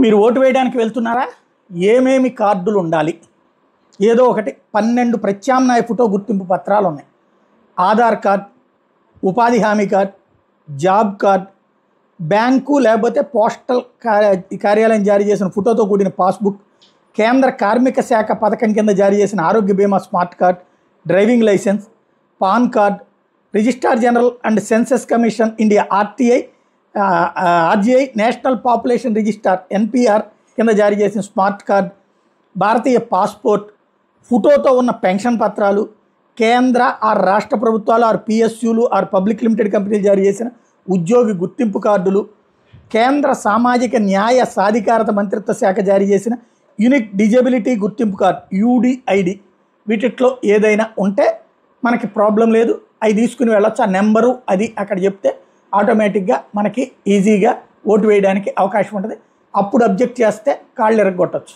మీరు ఓటు వేయడానికి వెళ్తున్నారా? ఏమేమి కార్డులు ఉండాలి? ఏదో ఒకటి 12 ప్రత్యామ్నాయ ఫోటో గుర్తింపు పత్రాలు ఉన్నాయి. ఆధార్ కార్డ్, ఉపాధి హామీ కార్డ్, జాబ్ కార్డ్, బ్యాంకు లేకపోతే పోస్టల్ కార్యాలయం జారీ చేసిన ఫోటోతో కూడిన పాస్బుక్, కేంద్ర కార్మిక శాఖ పథకం కింద జారీ చేసిన ఆరోగ్య బీమా smart card, driving licence, PAN card, registrar general and census commission India RGI national population registrar NPR కింద జారీ చేసిన స్మార్ట్ కార్డ్, భారతీయ పాస్పోర్ట్, ఫోటోతో ఉన్న పెన్షన్ పత్రాలు, కేంద్ర ఆర్ రాష్ట్ర ప్రభుత్వాలు ఆర్ పిఎస్యులు ఆర్ పబ్లిక్ లిమిటెడ్ కంపెనీలు జారీ చేసిన ఉద్యోగి గుర్తింపు కార్డులు, కేంద్ర సామాజిక న్యాయ సాధికారత మంత్రిత్వ శాఖ జారీ చేసిన యూనిక్ డిజబిలిటీ గుర్తింపు కార్డు యూడిఐడి. వీటిలో ఏదైనా ఉంటే మనకి ప్రాబ్లం లేదు, అవి తీసుకుని వెళ్ళొచ్చు. ఆ నెంబరు అది అక్కడ చెప్తే ఆటోమేటిక్గా మనకి ఈజీగా ఓటు వేయడానికి అవకాశం ఉంటుంది. అప్పుడు అబ్జెక్ట్ చేస్తే కాళ్ళు ఎరగొట్టచ్చు.